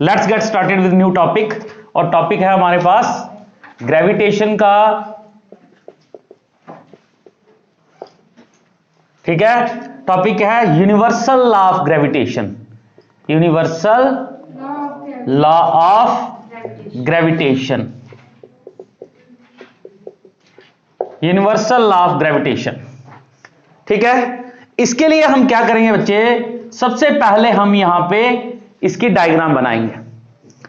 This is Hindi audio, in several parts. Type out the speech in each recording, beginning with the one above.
Let's get started with new topic. और टॉपिक है हमारे पास ग्रेविटेशन का, ठीक है। टॉपिक है universal law of gravitation, universal law of gravitation, universal law of gravitation, ठीक है। इसके लिए हम क्या करेंगे बच्चे, सबसे पहले हम यहां पे इसकी डायग्राम बनाएंगे,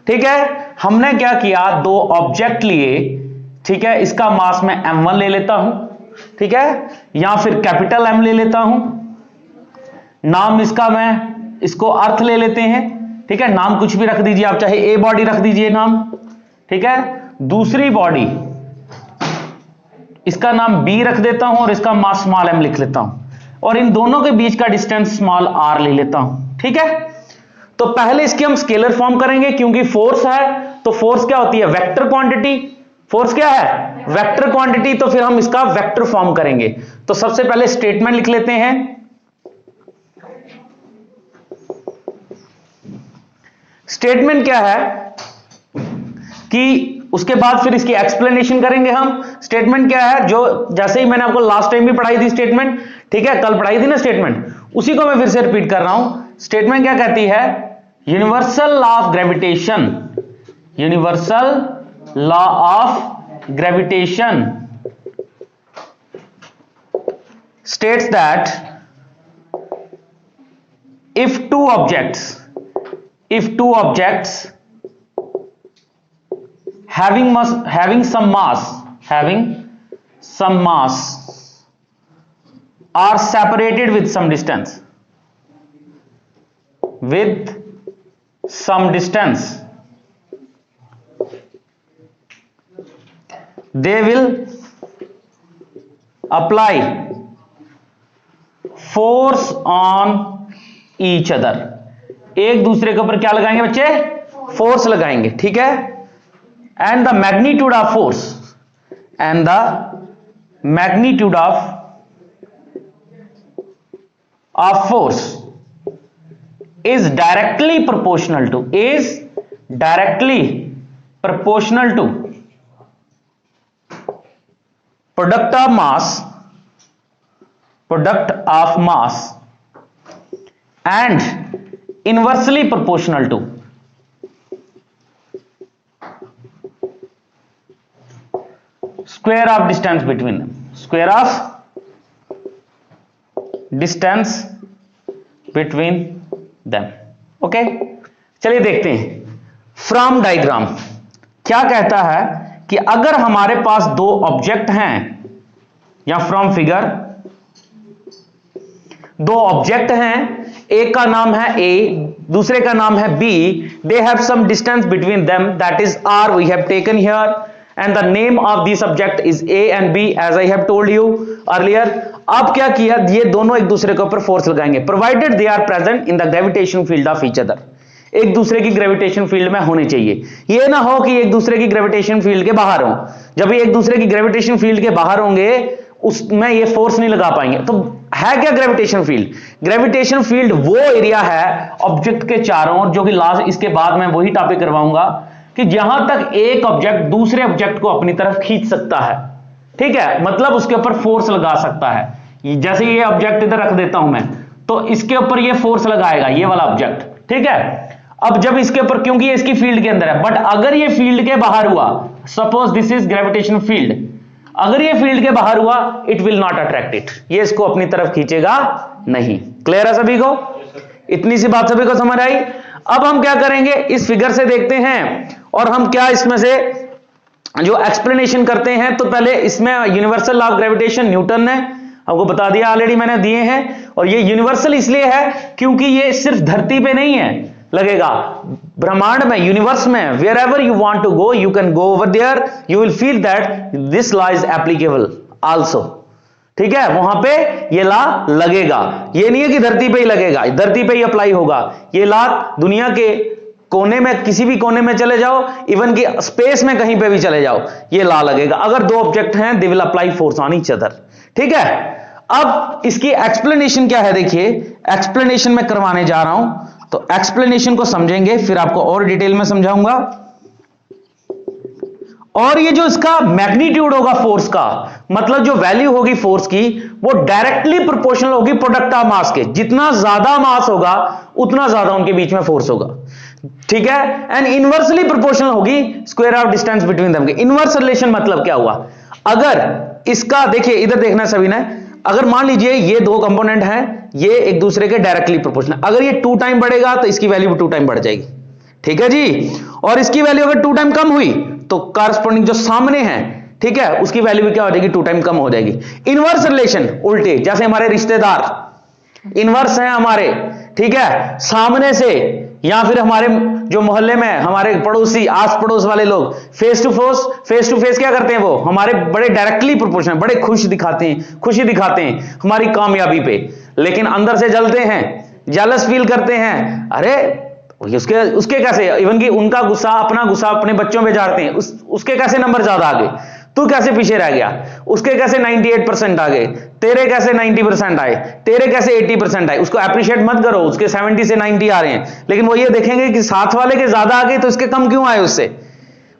ठीक है। हमने क्या किया, दो ऑब्जेक्ट लिए, ठीक है। इसका मास मैं m1 ले लेता हूं, ठीक है, या फिर कैपिटल M ले लेता हूं। नाम इसका मैं इसको अर्थ ले लेते हैं, ठीक है। नाम कुछ भी रख दीजिए आप, चाहे ए बॉडी रख दीजिए नाम, ठीक है। दूसरी बॉडी इसका नाम B रख देता हूं और इसका मास स्मॉल m लिख लेता हूं, और इन दोनों के बीच का डिस्टेंस स्मॉल r ले लेता हूं, ठीक है। तो पहले इसकी हम स्केलर फॉर्म करेंगे, क्योंकि फोर्स है तो फोर्स क्या होती है, वेक्टर क्वांटिटी। फोर्स क्या है, वेक्टर क्वांटिटी, तो फिर हम इसका वेक्टर फॉर्म करेंगे। तो सबसे पहले स्टेटमेंट लिख लेते हैं। स्टेटमेंट क्या है कि उसके बाद फिर इसकी एक्सप्लेनेशन करेंगे हम। स्टेटमेंट क्या है, जो जैसे ही मैंने आपको लास्ट टाइम भी पढ़ाई थी स्टेटमेंट, ठीक है, कल पढ़ाई थी ना स्टेटमेंट, उसी को मैं फिर से रिपीट कर रहा हूं। स्टेटमेंट क्या कहती है, universal law of gravitation, universal law of gravitation states that if two objects having some mass are separated with some distance, they will apply force on each other। एक दूसरे के ऊपर क्या लगाएंगे बच्चे, फोर्स लगाएंगे, ठीक है। And the magnitude of force, and the magnitude of force is directly proportional to product of mass and inversely proportional to square of distance between them, square of distance between them। Okay, चलिए देखते हैं फ्रॉम डायग्राम क्या कहता है कि अगर हमारे पास दो ऑब्जेक्ट हैं, या फ्रॉम फिगर दो ऑब्जेक्ट हैं, एक का नाम है A, दूसरे का नाम है B, they have some distance between them, that is R we have taken here, and the name of this object is A and B as I have told you earlier। अब क्या किया, ये दोनों एक दूसरे के ऊपर फोर्स लगाएंगे, provided they are present in the gravitation field of each other. एक दूसरे की ग्रेविटेशन फील्ड में होने चाहिए, ये ना हो कि एक दूसरे की ग्रेविटेशन फील्ड के बाहर हो। जब ये एक दूसरे की ग्रेविटेशन फील्ड के बाहर होंगे उसमें ये फोर्स नहीं लगा पाएंगे। तो है क्या ग्रेविटेशन फील्ड, ग्रेविटेशन फील्ड वो एरिया है ऑब्जेक्ट के चारों ओर, जो कि लास्ट इसके बाद मैं वही टॉपिक करवाऊंगा, कि जहां तक एक ऑब्जेक्ट दूसरे ऑब्जेक्ट को अपनी तरफ खींच सकता है, ठीक है, मतलब उसके ऊपर फोर्स लगा सकता है। जैसे ये ऑब्जेक्ट इधर रख देता हूं मैं, तो इसके ऊपर ये फोर्स लगाएगा, ये वाला ऑब्जेक्ट, ठीक है। अब जब इसके ऊपर, क्योंकि ये इसकी फील्ड के अंदर है, बट अगर ये फील्ड के बाहर हुआ, suppose this is gravitation field, अगर ये फील्ड के बाहर हुआ, it will not attract it, ये इसको अपनी तरफ खींचेगा नहीं। क्लियर है सभी को, इतनी सी बात सभी को समझ आई। अब हम क्या करेंगे, इस फिगर से देखते हैं और हम क्या इसमें से जो एक्सप्लेनेशन करते हैं। तो पहले इसमें universal law of gravitation Newton ने आपको बता दिया, ऑलरेडी मैंने दिए हैं, और ये यूनिवर्सल इसलिए है क्योंकि ये सिर्फ धरती पे नहीं है, लगेगा ब्रह्मांड में, यूनिवर्स में, wherever you want to go you can go over there, you will feel that this law is applicable also, ठीक है। वहां पे ये लॉ लगेगा, ये नहीं है कि धरती पे ही लगेगा, धरती पे ही अप्लाई होगा। ये लॉ दुनिया के कोने में, किसी भी कोने में चले जाओ, इवन कि स्पेस में कहीं पे भी चले जाओ, ये लॉ लगेगा। अगर दो ऑब्जेक्ट हैं, they will apply force on each other, ठीक है। अब इसकी एक्सप्लेनेशन क्या है, देखिए एक्सप्लेनेशन मैं करवाने जा रहा हूं। तो एक्सप्लेनेशन को समझेंगे, फिर आपको और डिटेल में समझाऊंगा। और ये जो इसका मैग्नीट्यूड होगा फोर्स का, मतलब जो वैल्यू होगी फोर्स की, वो डायरेक्टली प्रोपोर्शनल होगी प्रोडक्ट ऑफ मास के। जितना ज्यादा मास होगा उतना ज्यादा उनके बीच में फोर्स होगा, ठीक है। एंड इनवर्सली प्रोपोर्शनल होगी square of distance between them के। इनवर्स रिलेशन मतलब क्या हुआ, अगर इसका देखिए इधर देखना सभी ने, अगर मान लीजिए ये दो कंपोनेंट हैं, ये एक दूसरे के डायरेक्टली प्रोपोर्शनल, अगर ये 2 टाइम बढ़ेगा तो इसकी वैल्यू 2 टाइम बढ़ जाएगी, ठीक है जी। और इसकी वैल्यू अगर 2 टाइम कम हुई तो कारस्पोंडिंग जो सामने है, ठीक है, उसकी वैल्यू भी क्या हो जाएगी, 2 टाइम कम हो जाएगी। इनवर्स रिलेशन उल्टे, जैसे हमारे रिश्तेदार इनवर्स हैं हमारे, ठीक है, सामने से, या फिर हमारे जो मोहल्ले में हमारे पड़ोसी, आस पड़ोस वाले लोग फेस टू फेस क्या करते हैं, वो हमारे बड़े डायरेक्टली प्रोपोर्शनल, बड़े खुशी दिखाते हैं हमारी कामयाबी पे, लेकिन अंदर से जलते हैं, जेलस फील करते हैं। अरे उसके कैसे, इवन कि उनका गुस्सा, अपना गुस्सा अपने बच्चों पे झाड़ते हैं, उसके कैसे नंबर ज्यादा आ गए, तू कैसे पीछे रह गया, उसके कैसे 98% आ गए, तेरे कैसे 90% आए, तेरे कैसे 80% आए। उसको अप्रिशिएट मत करो, उसके 70 से 90 आ रहे हैं, लेकिन वो ये देखेंगे कि साथ वाले के ज्यादा आ गए तो इसके कम क्यों आए उससे।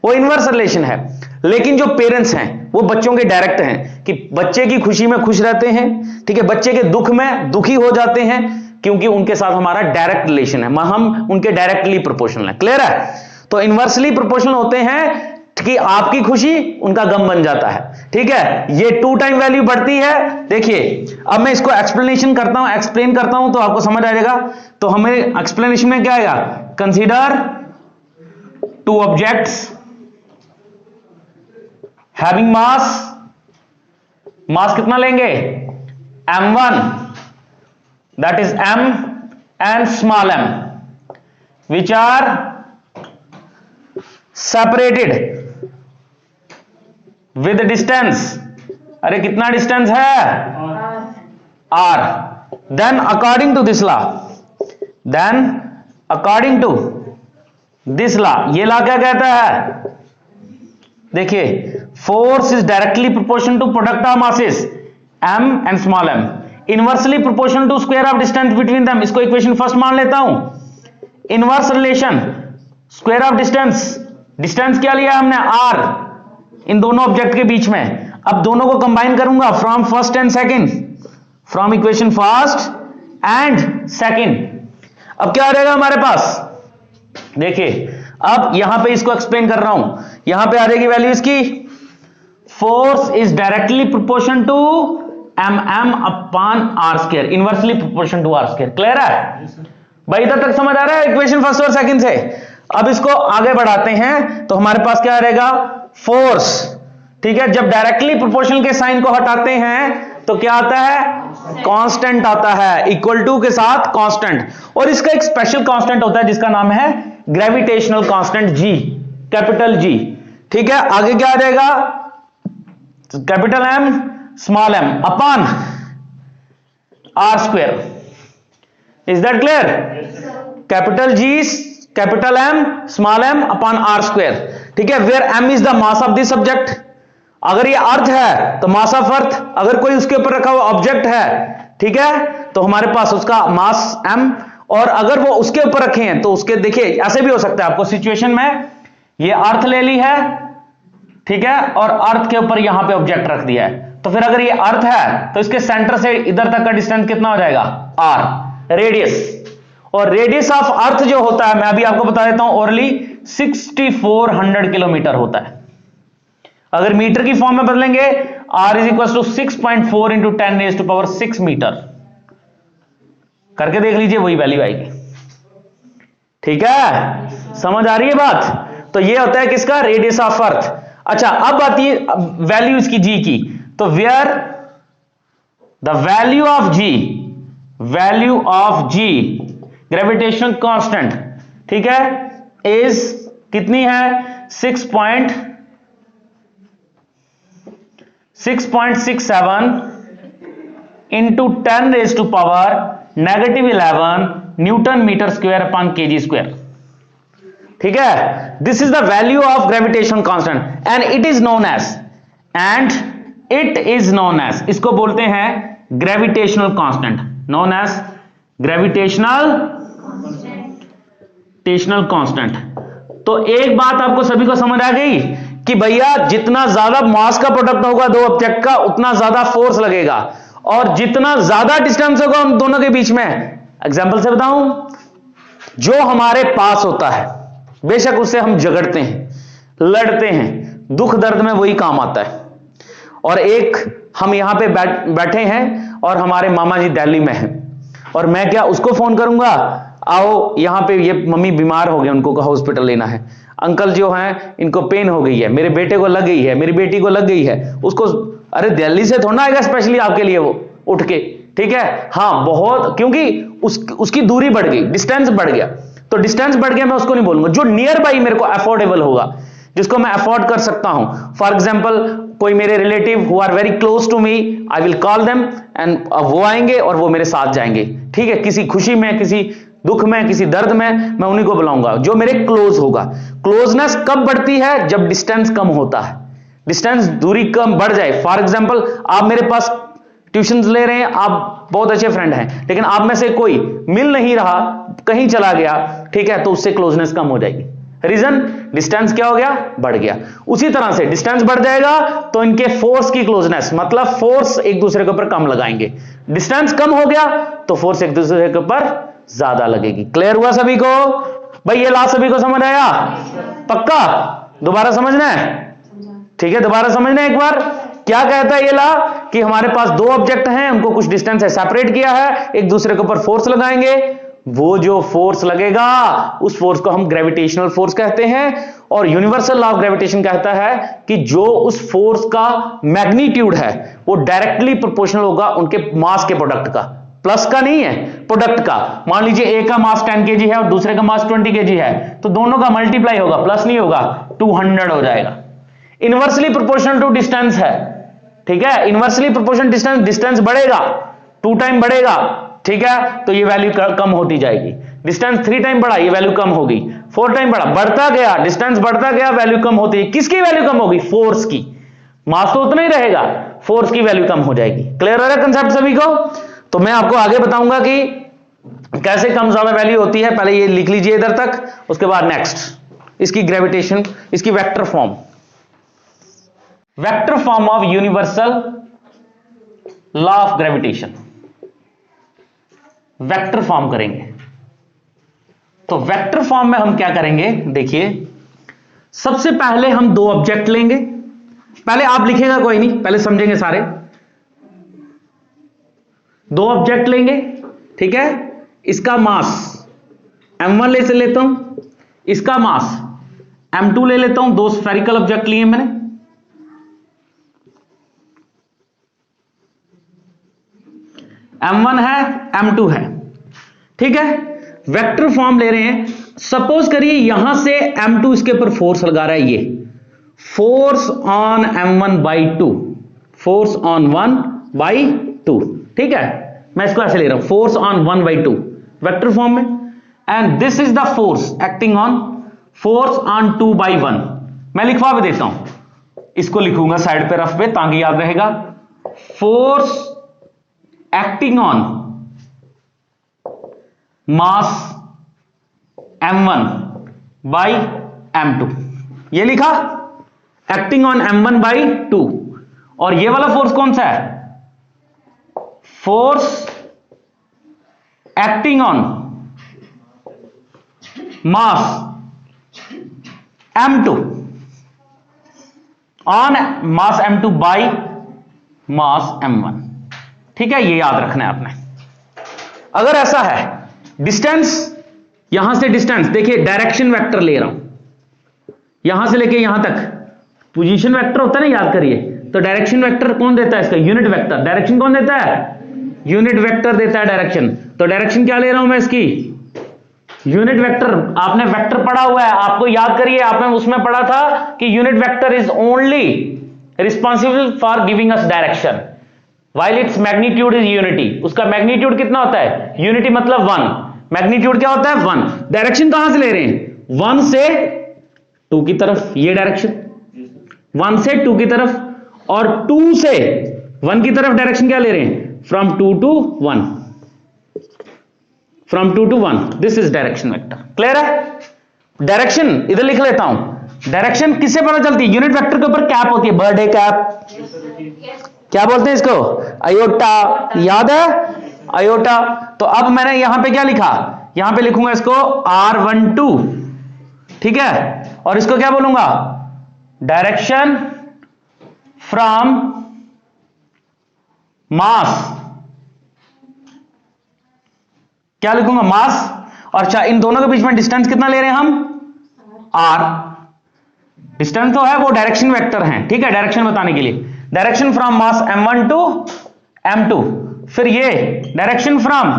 वो इनवर्स रिलेशन है। लेकिन जो पेरेंट्स हैं वो बच्चों के डायरेक्ट हैं, कि बच्चे की खुशी में खुश रहते हैं, ठीक है, बच्चे के दुख में दुखी हो जाते हैं, क्योंकि उनके साथ हमारा डायरेक्ट रिलेशन है, हम उनके डायरेक्टली प्रोपोर्शनल है। क्लियर है। तो इनवर्सली प्रोपोर्शनल होते हैं कि आपकी खुशी उनका गम बन जाता है, ठीक है। ये 2 टाइम वैल्यू बढ़ती है। देखिए अब मैं इसको एक्सप्लेन करता हूं तो आपको समझ आ जाएगा। तो हमें एक्सप्लेनेशन में क्या आएगा, कंसीडर 2 ऑब्जेक्ट्स हैविंग मास कितना लेंगे, m1, that is m and small m, which are separated with distance। अरे कितना डिस्टेंस है, r। then according to this law, ये लॉ क्या कहता है, देखिए force is directly proportional to product of masses m and small m, inversely proportional to square of distance between them. इसको इक्वेशन फर्स्ट मान लेता हूं। Inverse relation square of distance क्या लिया हमने, r, इन दोनों ऑब्जेक्ट के बीच में। अब दोनों को कंबाइन करूंगा from first and second, from equation first and second. अब क्या आ जाएगा हमारे पास, देखिए अब यहां पे इसको एक्सप्लेन कर रहा हूं, यहां पे आ जाएगी वैल्यू इसकी, force is directly proportional to mm upon r square, inversely proportional to r square. Clear है भाई, इधर तक समझ आ रहा है इक्वेशन फर्स्ट और सेकंड से। अब इसको आगे बढ़ाते हैं तो हमारे पास क्या रहेगा, फोर्स, ठीक है, जब डायरेक्टली प्रोपोर्शनल के साइन को हटाते हैं तो क्या आता है, कांस्टेंट आता है, इक्वल टू के साथ कांस्टेंट। और इसका एक स्पेशल कांस्टेंट होता है जिसका नाम है gravitational constant G, capital G, ठीक है। आगे क्या आ जाएगा, capital M small m upon r square. Is that clear, capital G capital M small m upon r square, ठीक है। Where m is the mass of this object, अगर ये अर्थ है तो मास ऑफ अर्थ, अगर कोई उसके ऊपर रखा हुआ ऑब्जेक्ट है, ठीक है, तो हमारे पास उसका मास m, और अगर वो उसके ऊपर रखे हैं तो उसके, देखिए ऐसे भी हो सकता है आपको सिचुएशन में, ये अर्थ ले ली है, ठीक है, और अर्थ के ऊपर यहां पे ऑब्जेक्ट रख दिया है, तो फिर अगर ये अर्थ है तो इसके सेंटर से इधर तक का डिस्टेंस कितना हो जाएगा, r, रेडियस। और रेडियस ऑफ अर्थ जो होता है, मैं अभी आपको बता देता हूं ओरली, 6400 किलोमीटर होता है। अगर मीटर की फॉर्म में बदलेंगे, r is equal to 6.4 into 10⁻⁶ metre, करके देख लीजिए, वही वैल्यू आएगी, ठीक है। समझ आ रही है बात। तो ये होता है किसका, रेडियस ऑफ अर्थ। अच्छा अब आती है वैल्यू इसकी G की, तो where the value of G gravitational constant, ठीक है, इज कितनी है, 6.67 into 10⁻⁻11 newton metre square upon kg square, ठीक है। This is the value of gravitational constant and it is known as, इसको बोलते हैं gravitational constant, known as gravitational gravitational constant. तो एक बात आपको सभी को समझ आ गई कि भैया जितना ज्यादा मास का प्रोडक्ट होगा दो ऑब्जेक्ट का उतना ज्यादा फोर्स लगेगा, और जितना ज्यादा डिस्टेंस होगा उन दोनों के बीच में, एग्जांपल से बताऊं, जो हमारे पास होता है बेशक उससे हम झगड़ते हैं, लड़ते हैं, दुख दर्द में वही काम आता है। और एक हम यहां पे बैठे हैं और हमारे मामा जी दिल्ली में हैं, और मैं क्या उसको फोन करूंगा, आओ यहां पे ये मम्मी बीमार हो गए, उनको हॉस्पिटल लेना है, अंकल जो हैं इनको पेन हो गई है, मेरे बेटे को लग गई है, मेरी बेटी को लग गई है, उसको अरे दिल्ली से थोड़ा आएगा स्पेशली आपके लिए वो उठ के, ठीक है। हाँ बहुत, क्योंकि उसकी दूरी बढ़ गई, डिस्टेंस बढ़ गया, तो डिस्टेंस बढ़ गया मैं उसको नहीं बोलूंगा, जो नियर बाई मेरे को अफोर्डेबल होगा, जिसको मैं अफोर्ड कर सकता हूं। फॉर एग्जाम्पल कोई मेरे relative who are very close to me, I will call them and वो आएंगे और वो मेरे साथ जाएंगे, ठीक है। किसी खुशी में, किसी दुख में, किसी दर्द में, मैं उन्हीं को बुलाऊंगा जो मेरे क्लोज होगा। क्लोजनेस कब बढ़ती है? जब डिस्टेंस कम होता है, डिस्टेंस दूरी कम बढ़ जाए। फॉर एग्जाम्पल आप मेरे पास ट्यूशन ले रहे हैं, आप बहुत अच्छे फ्रेंड हैं, लेकिन आप में से कोई मिल नहीं रहा, कहीं चला गया, ठीक है, तो उससे क्लोजनेस कम हो जाएगी। रीजन, डिस्टेंस क्या हो गया? बढ़ गया। उसी तरह से डिस्टेंस बढ़ जाएगा तो इनके फोर्स की क्लोजनेस, मतलब फोर्स एक दूसरे के ऊपर कम लगाएंगे। डिस्टेंस कम हो गया तो फोर्स एक दूसरे के ऊपर ज्यादा लगेगी। क्लियर हुआ सभी को? भाई ये लास्ट सभी को समझ आया? पक्का? दोबारा समझना है? ठीक है, दोबारा समझना है एक बार। क्या कहता है ये ला कि हमारे पास दो ऑब्जेक्ट हैं, उनको कुछ डिस्टेंस है सेपरेट किया है, एक दूसरे के ऊपर फोर्स लगाएंगे, वो जो फोर्स लगेगा उस फोर्स को हम ग्रेविटेशनल फोर्स कहते हैं। और यूनिवर्सल लॉ ऑफ ग्रेविटेशन कहता है कि जो उस फोर्स का मैग्नीट्यूड है वो डायरेक्टली प्रोपोर्शनल होगा उनके मास के प्रोडक्ट का, प्लस का नहीं है, प्रोडक्ट का। मान लीजिए ए का मास 10 kg है और दूसरे का मास 20 kg है, तो दोनों का मल्टीप्लाई होगा, प्लस नहीं होगा, 200 हो जाएगा। इनवर्सली प्रोपोर्शनल टू डिस्टेंस है, ठीक है, इनवर्सली प्रोपोर्शनल डिस्टेंस, डिस्टेंस बढ़ेगा 2 टाइम बढ़ेगा, ठीक है, तो ये वैल्यू कम होती जाएगी। डिस्टेंस 3 टाइम बढ़ा, ये वैल्यू कम होगी, 4 टाइम बढ़ा, बढ़ता गया, डिस्टेंस बढ़ता गया, वैल्यू कम होती है। किसकी वैल्यू कम होगी? फोर्स की। मास तो उतना ही रहेगा, फोर्स की वैल्यू कम हो जाएगी। क्लियर हो रहा है कंसेप्ट सभी को? तो मैं आपको आगे बताऊंगा कि कैसे कम ज्यादा वैल्यू होती है। पहले ये लिख लीजिए इधर तक, उसके बाद नेक्स्ट इसकी ग्रेविटेशन, इसकी vector form, vector form of universal law of gravitation, vector form करेंगे। तो वेक्टर फॉर्म में हम क्या करेंगे, देखिए सबसे पहले हम दो ऑब्जेक्ट लेंगे, पहले आप लिखेगा कोई नहीं, पहले समझेंगे सारे। दो ऑब्जेक्ट लेंगे, ठीक है, इसका मास m1 ले से लेता हूं, इसका मास m2 ले लेता हूं। दो स्फेरिकल ऑब्जेक्ट लिए मैंने, m1 है, m2 है, ठीक है। वेक्टर फॉर्म ले रहे हैं। सपोज करिए यहां से m2 इसके ऊपर फोर्स लगा रहा है, ये force on m1 by 2, force on 1 by 2, ठीक है, मैं इसको ऐसे ले रहा हूं, force on 1 by 2 vector form में, and this is the force acting on force on 2 by 1। मैं लिखवा भी देता हूं, इसको लिखूंगा साइड पे रफ पे ताकि याद रहेगा। Force acting on mass m1 by m2, ये लिखा, एक्टिंग ऑन m1 बाई 2। और ये वाला फोर्स कौन सा है? Force acting on mass m2 on mass m2 by mass m1, ठीक है, ये याद रखना है आपने। अगर ऐसा है, डिस्टेंस, यहां से डिस्टेंस देखिए, डायरेक्शन वेक्टर ले रहा हूं, यहां से लेके यहां तक पोजीशन वेक्टर होता है ना, याद करिए। तो डायरेक्शन वेक्टर कौन देता है? इसका यूनिट वेक्टर। डायरेक्शन कौन देता है? यूनिट वेक्टर देता है डायरेक्शन। तो डायरेक्शन क्या ले रहा हूं मैं इसकी? Unit vector. आपने वेक्टर पढ़ा हुआ है, आपको याद करिए, आपने उसमें पढ़ा था कि unit vector is only responsible for giving us direction while its magnitude is unity। उसका मैग्नीट्यूड कितना होता है? यूनिटी मतलब 1, मैग्नीट्यूड क्या होता है? 1। डायरेक्शन कहां से ले रहे हैं? 1 से 2 की तरफ, ये डायरेक्शन 1 से 2 की तरफ, और 2 से 1 की तरफ डायरेक्शन क्या ले रहे हैं? From 2 to 1। From 2 to 1, this is direction vector. Clear है? डायरेक्शन इधर लिख लेता हूं। डायरेक्शन किससे पता चलती है? यूनिट वेक्टर के ऊपर कैप होती है, बर्थडे कैप, क्या बोलते हैं इसको? अयोटा, याद है? अयोटा। तो अब मैंने यहां पे क्या लिखा? यहां पे लिखूंगा इसको R12, ठीक है, और इसको क्या बोलूंगा? डायरेक्शन फ्रॉम मास, क्या लिखूंगा? मास। और अच्छा, इन दोनों के बीच में डिस्टेंस कितना ले रहे हैं हम? R। डिस्टेंस तो है, वो डायरेक्शन वेक्टर हैं, ठीक है, डायरेक्शन बताने के लिए। Direction from mass M1 to M2, फिर ये डायरेक्शन फ्रॉम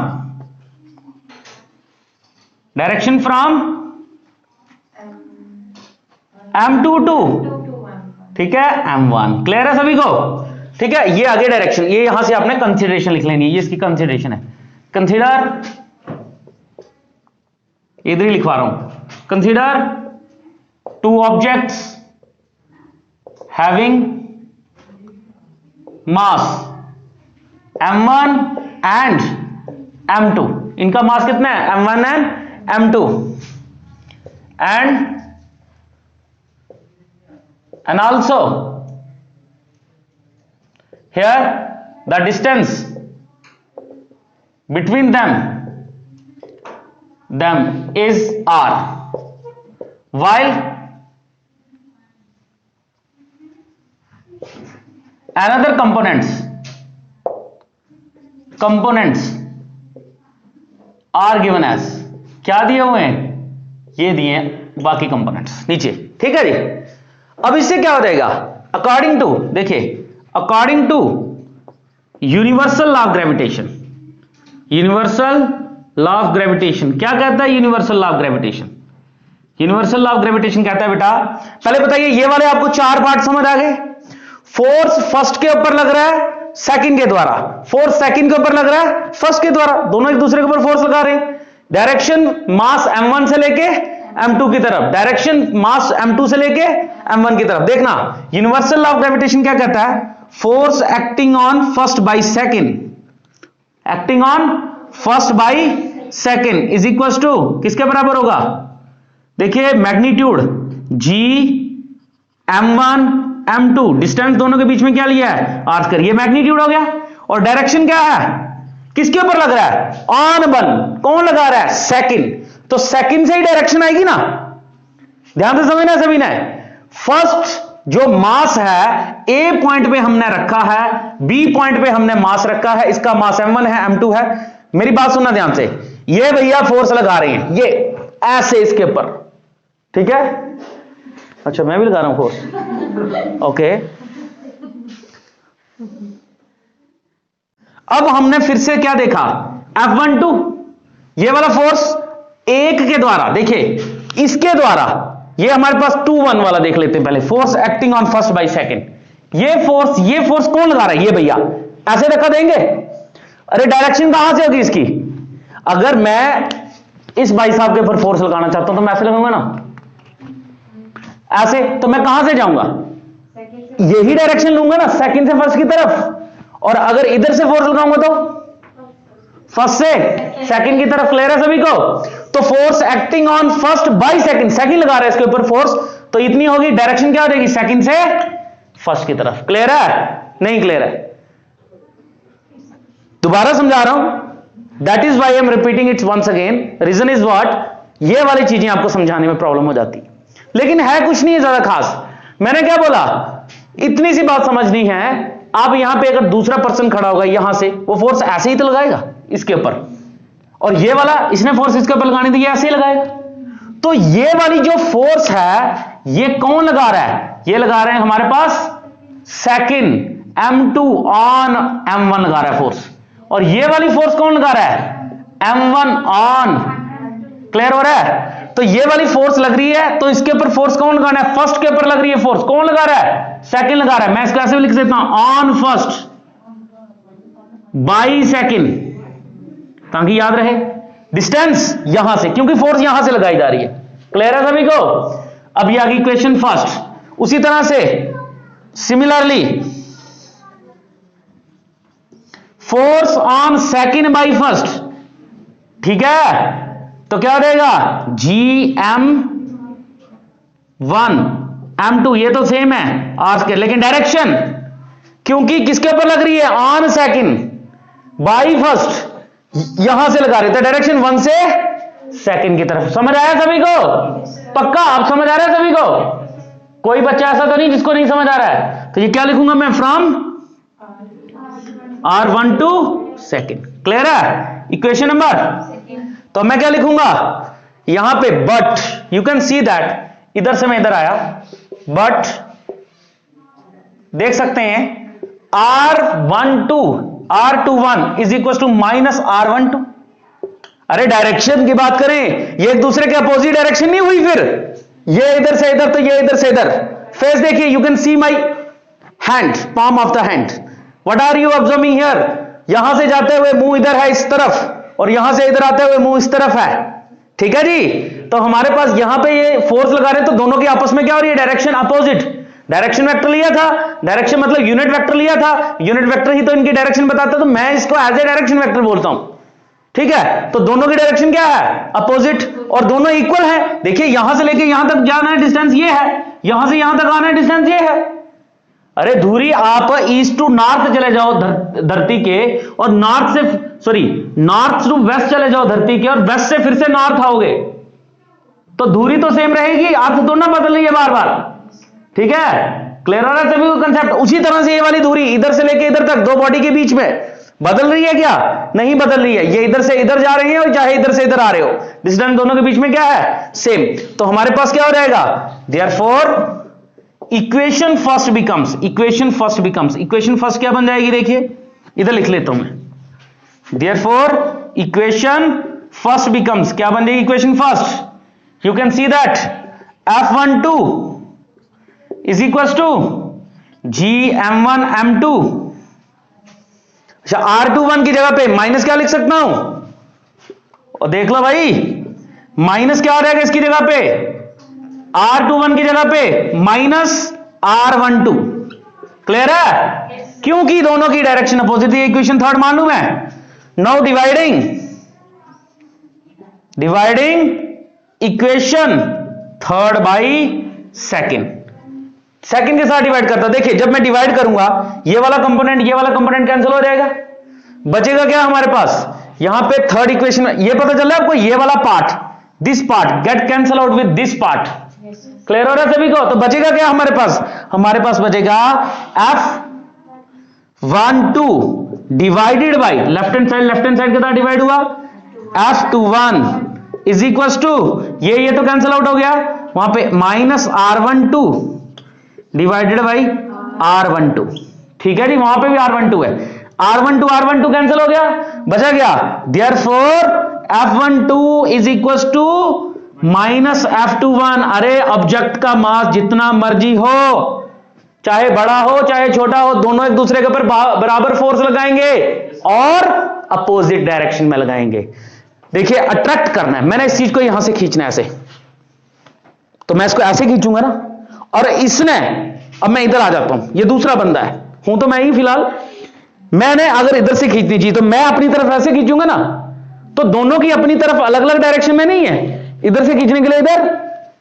M2 टू, ठीक है, M1। क्लियर है सभी को? ठीक है, ये आगे डायरेक्शन, ये यहां से आपने कंसीडरेशन लिख लेनी है, ये इसकी कंसीडरेशन है। कंसीडर, इधर ही लिखवा रहा हूं, consider two objects having mass M1 and M2, इनका मास कितना है? M1 and M2, and also here the distance between them is R, while another components are given as, क्या दिए हुए हैं? ये दिए हैं बाकी कंपोनेंट्स नीचे, ठीक है जी। अब इससे क्या हो जाएगा? अकॉर्डिंग टू, देखिए, according to universal law of gravitation, universal law of gravitation क्या कहता है? Universal law of gravitation, universal law of gravitation कहता है बेटा, पहले बताइए ये वाले आपको 4 पार्ट समझ आ गए? फोर्स फर्स्ट के ऊपर लग रहा है सेकंड के द्वारा, फोर्स सेकंड के ऊपर लग रहा है फर्स्ट के द्वारा, दोनों एक दूसरे के ऊपर फोर्स लगा रहे हैं। डायरेक्शन मास M1 से लेके M2 की तरफ, डायरेक्शन मास M2 से लेके M1 की तरफ। देखना, यूनिवर्सल लॉ ऑफ ग्रेविटेशन क्या कहता है? Force acting on first by second, acting on first by second is equal to किसके बराबर होगा? देखिए, magnitude G M1 M2, distance दोनों के बीच में क्या लिया है? R², ये मैग्नीट्यूड हो गया। और डायरेक्शन क्या है? किसके ऊपर लग रहा है? ऑन 1, कौन लगा रहा है? सेकंड, तो सेकंड से ही डायरेक्शन आएगी ना, ध्यान से समझना सभी ने। फर्स्ट जो मास है A पॉइंट पे हमने रखा है, B पॉइंट पे हमने मास रखा है, इसका मास M1 है, M2 है। मेरी बात सुनना ध्यान से, ये भैया फोर्स लगा रहे हैं, ये ऐसे इसके ऊपर, ठीक है? अच्छा, मैं भी लगा रहा हूं फोर्स, ओके। अब हमने फिर से क्या देखा? F12, ये वाला फोर्स एक के द्वारा, देखिए इसके द्वारा, ये हमारे पास 2-1 वाला देख लेते हैं पहले, force acting on first by second. ये फोर्स कौन लगा रहा है? ये भैया ऐसे धक्का देंगे। अरे डायरेक्शन कहां से होगी इसकी? अगर मैं इस भाई साहब के ऊपर फोर्स लगाना चाहता हूं तो मैं ऐसे लगाऊंगा ना, ऐसे, तो मैं कहां से जाऊंगा? यही डायरेक्शन लूंगा ना, सेकंड से फर्स्ट की तरफ। और अगर इधर से फोर्स लगाऊंगा तो फर्स्ट से सेकंड की तरफ। क्लियर है सभी को? तो force acting on first by second, second लगा रहा है इसके ऊपर फोर्स, तो इतनी होगी, डायरेक्शन क्या हो जाएगी? सेकंड से फर्स्ट की तरफ। क्लियर है? नहीं क्लियर है? दोबारा समझा रहा हूं, that is why I am repeating its once again. Reason is what? ये वाली चीजें आपको समझाने में प्रॉब्लम हो जाती, लेकिन है कुछ नहीं है ज्यादा खास। मैंने क्या बोला? इतनी सी बात समझनी है। आप यहां पे अगर दूसरा पर्सन खड़ा होगा यहां से, वो फोर्स ऐसे ही तो लगाएगा इसके ऊपर, और ये वाला इसने फोर्स इसके ऊपर लगानी थी, ये ऐसे ही लगाएगा। तो ये वाली जो फोर्स है, ये कौन लगा रहा है? ये लगा रहे हैं हमारे पास सेकंड M2 ऑन M1 लगा रहा है फोर्स, और ये वाली फोर्स कौन लगा रहा है? M1 on. क्लियर हो रहा है? तो ये वाली फोर्स लग रही है, तो इसके ऊपर फोर्स कौन लगाना है? फर्स्ट के ऊपर लग रही है फोर्स, कौन लगा रहा है? सेकंड लगा रहा है। मैं इसको ऐसे भी लिख देता हूं, ऑन फर्स्ट बाय सेकंड, ताकि याद रहे डिस्टेंस यहां से, क्योंकि फोर्स यहां से लगाई जा रही है। क्लियर है सभी को? अब ये आ गई क्वेश्चन फर्स्ट। उसी तरह से similarly force on second by first, ठीक है, तो क्या हो जाएगा GM1 M2, ये तो सेम है आर के, लेकिन डायरेक्शन क्योंकि किसके ऊपर लग रही है, ऑन सेकंड बाई फर्स्ट, यहां से लगा रहे थे डायरेक्शन 1 से सेकंड की तरफ। समझ आया सभी को? पक्का आप समझ आ रहा है सभी को? कोई बच्चा ऐसा तो नहीं जिसको नहीं समझ आ रहा है? तो ये क्या लिखूंगा मैं, from R1 to second. Clear है? इक्वेशन नंबर, तो मैं क्या लिखूंगा यहां पे, but you can see that, इधर से मैं इधर आया, बट देख सकते हैं R21 is equal to minus R12। अरे डायरेक्शन की बात करें, ये एक दूसरे के अपोजिट डायरेक्शन नहीं हुई, फिर ये इधर से इधर तो ये इधर से इधर। फेस देखिए, you can see my hand, palm of the hand. What are you observing here? यहां से जाते हुए मुंह इधर है इस तरफ, और यहां से इधर आते हुए मुंह इस तरफ है। ठीक है जी, तो हमारे पास यहां पे ये फोर्स लगा रहे हैं, तो दोनों के आपस में क्या हो रही है, डायरेक्शन अपोजिट। डायरेक्शन वेक्टर लिया था, डायरेक्शन मतलब यूनिट वेक्टर लिया था, यूनिट वेक्टर ही तो इनकी डायरेक्शन बताता है, तो मैं इसको एज ए डायरेक्शन वेक्टर बोलता हूं। ठीक है, तो दोनों की डायरेक्शन क्या है, अपोजिट, और दोनों इक्वल है। देखिए यहां से लेके यहां तक जाना है डिस्टेंस ये है, यहां से यहां तक आना है डिस्टेंस ये है। अरे धुरी, आप ईस्ट टू नॉर्थ चले जाओ धरती के, और नॉर्थ से नॉर्थ टू वेस्ट चले जाओ धरती के, और वेस्ट से फिर से नॉर्थ आओगे, तो दूरी तो सेम रहेगी, अर्थ तो ना बदल रही है बार बार। ठीक है, क्लियर हो रहा है सभी को कंसेप्ट? उसी तरह से ये वाली दूरी इधर से लेके इधर तक, दो बॉडी के बीच में बदल रही है क्या? नहीं बदल रही है। ये इधर से इधर जा रहे हैं और चाहे इधर से इधर आ रहे हो, डिस्टेंस दोनों के बीच में क्या है, सेम। तो हमारे पास क्या हो जाएगा, therefore equation first becomes, equation first क्या बन जाएगी, देखिए इधर लिख लेता हूं मैं, देयरफॉर इक्वेशन फर्स्ट बिकम्स, क्या बन जाएगी equation first, you can see that F12 is equal to GM1 M2। अच्छा, R21 की जगह पे माइनस क्या लिख सकता हूं, और देख लो भाई, माइनस क्या हो जाएगा इसकी जगह पे, R21 की जगह पे माइनस R12। क्लियर है? क्योंकि दोनों की डायरेक्शन अपोजिट है। इक्वेशन थर्ड मालूम है? Now dividing equation third by second के साथ डिवाइड करता। देखिए जब मैं डिवाइड करूंगा, ये वाला कंपोनेंट कैंसिल हो जाएगा, बचेगा क्या हमारे पास, यहां पे थर्ड इक्वेशन में ये पता चल रहा है आपको, ये वाला part, this part get cancel out with this part. Clear हो रहा है सभी को? तो बचेगा क्या हमारे पास बचेगा F12 divided by, left hand side के साथ डिवाइड हुआ, F21 इज इक्वल टू, ये तो कैंसिल आउट हो गया, वहां पे minus R12 divided by R12। ठीक है जी, वहां पे भी R12 है, R12 कैंसिल हो गया, बचा गया therefore F12 is equal to minus F21। अरे ऑब्जेक्ट का मास जितना मर्जी हो, चाहे बड़ा हो चाहे छोटा हो, दोनों एक दूसरे के ऊपर बराबर फोर्स लगाएंगे और अपोजिट डायरेक्शन में लगाएंगे। देखिए अट्रैक्ट करना है, मैंने इस चीज को यहां से खींचना है ऐसे, तो मैं इसको ऐसे खींचूंगा ना, और इसने, अब मैं इधर आ जाता हूं, ये दूसरा बंदा है, हूं तो मैं ही फिलहाल, मैंने अगर इधर से खींचनी चाहिए तो मैं अपनी तरफ ऐसे खींचूंगा ना, तो दोनों की अपनी तरफ अलग अलग डायरेक्शन में नहीं है, इधर से खींचने के लिए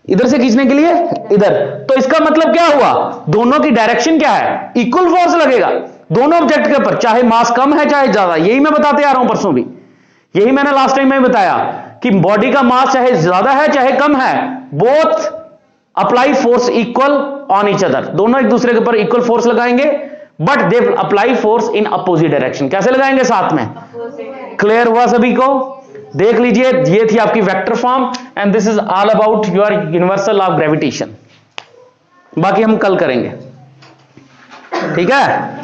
इधर से खींचने के लिए इधर। तो इसका मतलब क्या हुआ, दोनों की डायरेक्शन क्या है, इक्वल फोर्स लगेगा दोनों ऑब्जेक्ट के ऊपर, चाहे मास कम है चाहे ज्यादा। यही मैं बताते आ रहा हूं परसों भी, यही मैंने लास्ट टाइम में बताया कि बॉडी का मास चाहे ज्यादा है चाहे कम है, both apply force equal on each other, दोनों एक दूसरे के ऊपर इक्वल फोर्स लगाएंगे, but they apply force in opposite direction. कैसे लगाएंगे साथ में? क्लियर हुआ सभी को? देख लीजिए, ये थी आपकी vector form, and this is all about your universal law of gravitation. बाकी हम कल करेंगे, ठीक है।